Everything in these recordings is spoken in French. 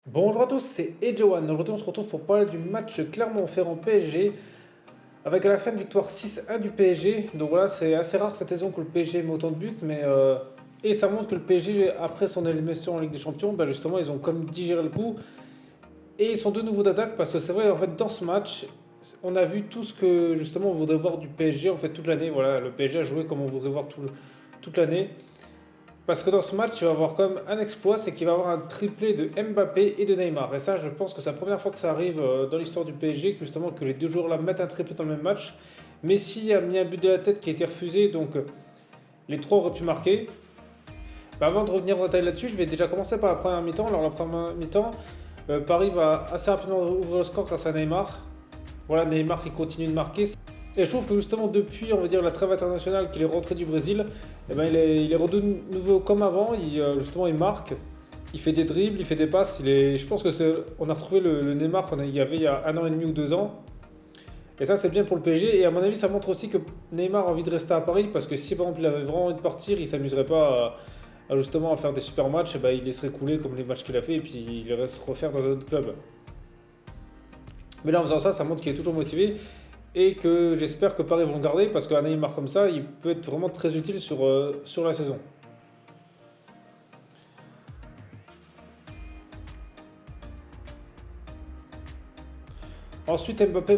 Bonjour à tous, c'est Edjoan. Aujourd'hui, on se retrouve pour parler du match Clermont-Ferrand PSG avec à la fin une victoire 6-1 du PSG. Donc voilà, c'est assez rare cette saison que le PSG met autant de buts, et ça montre que le PSG, après son élimination en Ligue des Champions, bah justement, ils ont comme digéré le coup et ils sont de nouveau d'attaque parce que c'est vrai, en fait, dans ce match, on a vu tout ce que justement on voudrait voir du PSG en fait toute l'année. Voilà, le PSG a joué comme on voudrait voir toute l'année. Parce que dans ce match, il va avoir comme un exploit, c'est qu'il va avoir un triplé de Mbappé et de Neymar. Et ça, je pense que c'est la première fois que ça arrive dans l'histoire du PSG, que justement que les deux joueurs-là mettent un triplé dans le même match. Messi a mis un but de la tête qui a été refusé, donc les trois auraient pu marquer. Bah, avant de revenir en détail là-dessus, je vais déjà commencer par la première mi-temps. Alors la première mi-temps, Paris va assez rapidement ouvrir le score grâce à Neymar. Voilà, Neymar qui continue de marquer. Et je trouve que justement depuis, on va dire, la trêve internationale qu'il est rentré du Brésil, eh ben, il est redevenu nouveau comme avant. Justement, il marque, il fait des dribbles, il fait des passes. Je pense que on a retrouvé le Neymar qu'il y avait il y a un an et demi ou 2 ans. Et ça, c'est bien pour le PSG. Et à mon avis, ça montre aussi que Neymar a envie de rester à Paris parce que si par exemple il avait vraiment envie de partir, il s'amuserait pas justement à faire des super matchs. Eh ben, il laisserait couler comme les matchs qu'il a fait et puis il irait se refaire dans un autre club. Mais là, en faisant ça, ça montre qu'il est toujours motivé et que j'espère que Paris vont le garder parce qu'un Neymar comme ça, il peut être vraiment très utile sur la saison. Ensuite, Mbappé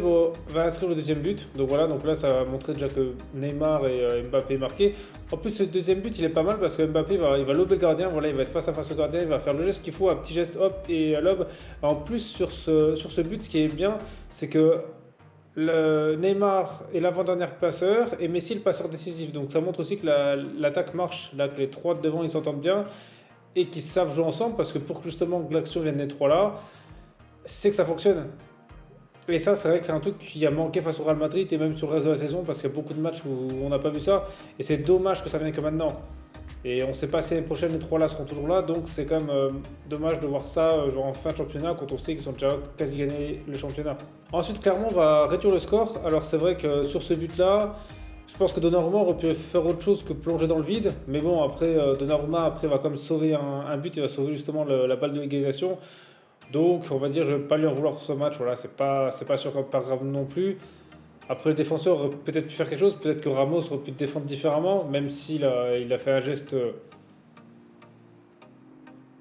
va inscrire le deuxième but. Donc voilà, donc là, ça va montrer déjà que Neymar et Mbappé marqué. En plus, ce deuxième but, il est pas mal parce que Mbappé il va lober le gardien. Voilà, il va être face à face au gardien. Il va faire le geste qu'il faut, un petit geste, hop, et lob. En plus, sur ce but, ce qui est bien, c'est que Neymar est l'avant-dernier passeur et Messi le passeur décisif. Donc ça montre aussi que l'attaque marche, là, que les trois de devant ils s'entendent bien et qu'ils savent jouer ensemble parce que pour que justement que l'action vienne des trois là, c'est que ça fonctionne. Et ça, c'est vrai que c'est un truc qui a manqué face au Real Madrid et même sur le reste de la saison parce qu'il y a beaucoup de matchs où on n'a pas vu ça. Et c'est dommage que ça vienne que maintenant. Et on ne sait pas si l'année prochaine les trois là seront toujours là, donc c'est quand même dommage de voir ça genre en fin de championnat quand on sait qu'ils ont déjà quasi gagné le championnat. Ensuite, Clermont va réduire le score. Alors c'est vrai que sur ce but là, je pense que Donnarumma aurait pu faire autre chose que plonger dans le vide. Mais bon, après, Donnarumma après, va quand même sauver un but, il va sauver justement la balle de l'égalisation. Donc, on va dire, je ne vais pas lui en vouloir pour ce match. Voilà, c'est pas sûr, pas grave non plus. Après, le défenseur aurait peut-être pu faire quelque chose. Peut-être que Ramos aurait pu défendre différemment, même s'il a fait un geste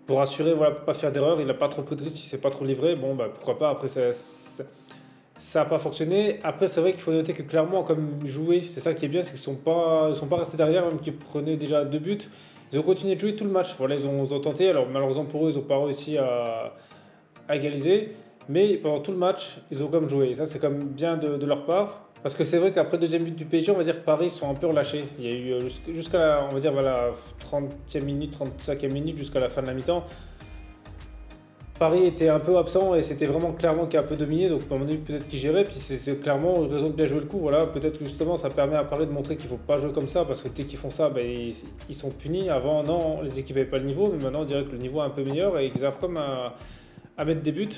pour assurer, voilà, pour pas faire d'erreur. Il n'a pas trop pris de risque, il s'est pas trop livré. Bon, bah, pourquoi pas. Après, ça n'a pas fonctionné. Après, c'est vrai qu'il faut noter que clairement, comme joué, c'est ça qui est bien, c'est qu'ils sont pas restés derrière, même qu'ils prenaient déjà 2 buts. Ils ont continué de jouer tout le match. Voilà, ils ont tenté. Alors, malheureusement pour eux, ils n'ont pas réussi à égaliser. Mais pendant tout le match, ils ont comme joué. Et ça, c'est comme bien de leur part. Parce que c'est vrai qu'après le deuxième but du PSG, on va dire que Paris sont un peu relâchés. Il y a eu jusqu'à on va dire, voilà, 30e minute, 35e minute, jusqu'à la fin de la mi-temps. Paris était un peu absent et c'était vraiment clairement qui a un peu dominé. Donc, à mon avis, peut-être qu'il gérait. Puis, c'est clairement une raison de bien jouer le coup. Voilà, peut-être que justement, ça permet à Paris de montrer qu'il ne faut pas jouer comme ça. Parce que dès qu'ils font ça, ben, ils sont punis. Avant, non, les équipes n'avaient pas le niveau. Mais maintenant, on dirait que le niveau est un peu meilleur et ils arrivent comme à mettre des buts.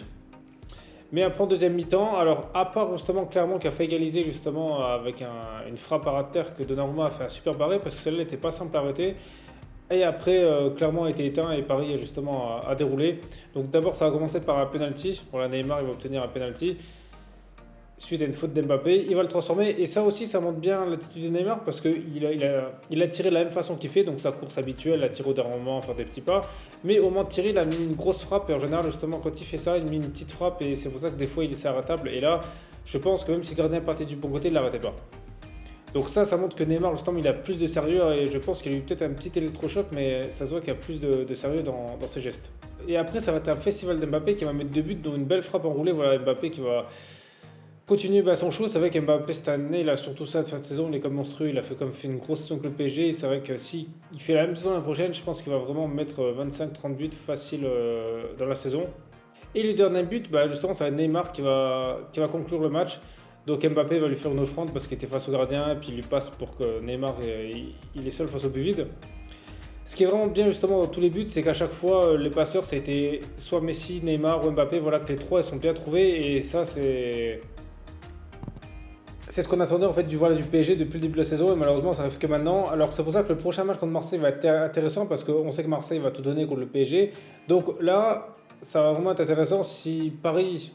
Mais après en deuxième mi-temps, alors à part justement Clermont qui a fait égaliser justement avec une frappe à ras de terre que Donnarumma a fait un super barré parce que celle-là n'était pas simple à arrêter. Et après, Clermont a été éteint et Paris justement a déroulé. Donc d'abord ça a commencé par un penalty. Voilà, Neymar il va obtenir un penalty suite à une faute d'Mbappé, il va le transformer. Et ça aussi, ça montre bien l'attitude de Neymar parce qu'il a tiré de la même façon qu'il fait, donc sa course habituelle, la tirer au dernier moment, faire des petits pas. Mais au moment de tirer, il a mis une grosse frappe. Et en général, justement, quand il fait ça, il met une petite frappe. Et c'est pour ça que des fois, il est arrêtable. Et là, je pense que même si le gardien partait du bon côté, il ne l'arrêtait pas. Donc ça montre que Neymar, justement, il a plus de sérieux. Et je pense qu'il a eu peut-être un petit électrochoc, mais ça se voit qu'il y a plus de sérieux dans ses gestes. Et après, ça va être un festival d'Mbappé qui va mettre 2 buts, dont une belle frappe enroulée. Voilà, Mbappé qui va continuer son show. C'est vrai qu'Mbappé cette année, il a surtout ça de fin de saison, il est comme monstrueux, il a fait une grosse saison avec le PSG. C'est vrai que si il fait la même saison l'année prochaine, je pense qu'il va vraiment mettre 25-30 buts facile dans la saison. Et le dernier but, bah, justement, ça va être Neymar qui va conclure le match. Donc Mbappé va lui faire une offrande parce qu'il était face au gardien et puis il lui passe pour que Neymar il est seul face au but vide. Ce qui est vraiment bien justement dans tous les buts, c'est qu'à chaque fois les passeurs, ça a été soit Messi, Neymar ou Mbappé, voilà que les trois ils sont bien trouvés et ça c'est ce qu'on attendait en fait du PSG depuis le début de la saison et malheureusement ça arrive que maintenant. Alors c'est pour ça que le prochain match contre Marseille va être intéressant parce qu'on sait que Marseille va tout donner contre le PSG. Donc là, ça va vraiment être intéressant si Paris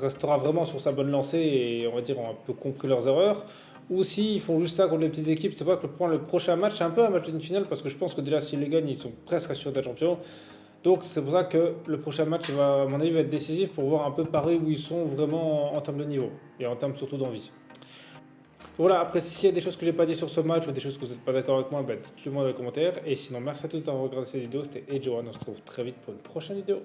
restera vraiment sur sa bonne lancée et on va dire ont un peu compris leurs erreurs. Ou s'ils font juste ça contre les petites équipes, c'est pas que le prochain match, c'est un peu un match d'une finale parce que je pense que déjà s'ils les gagnent, ils sont presque assurés d'être champions. Donc c'est pour ça que le prochain match, à mon avis, va être décisif pour voir un peu Paris où ils sont vraiment en termes de niveau et en termes surtout d'envie. Voilà, après s'il y a des choses que j'ai pas dit sur ce match ou des choses que vous n'êtes pas d'accord avec moi, dites-le moi dans les commentaires. Et sinon, merci à tous d'avoir regardé cette vidéo. C'était Edjoan, on se retrouve très vite pour une prochaine vidéo.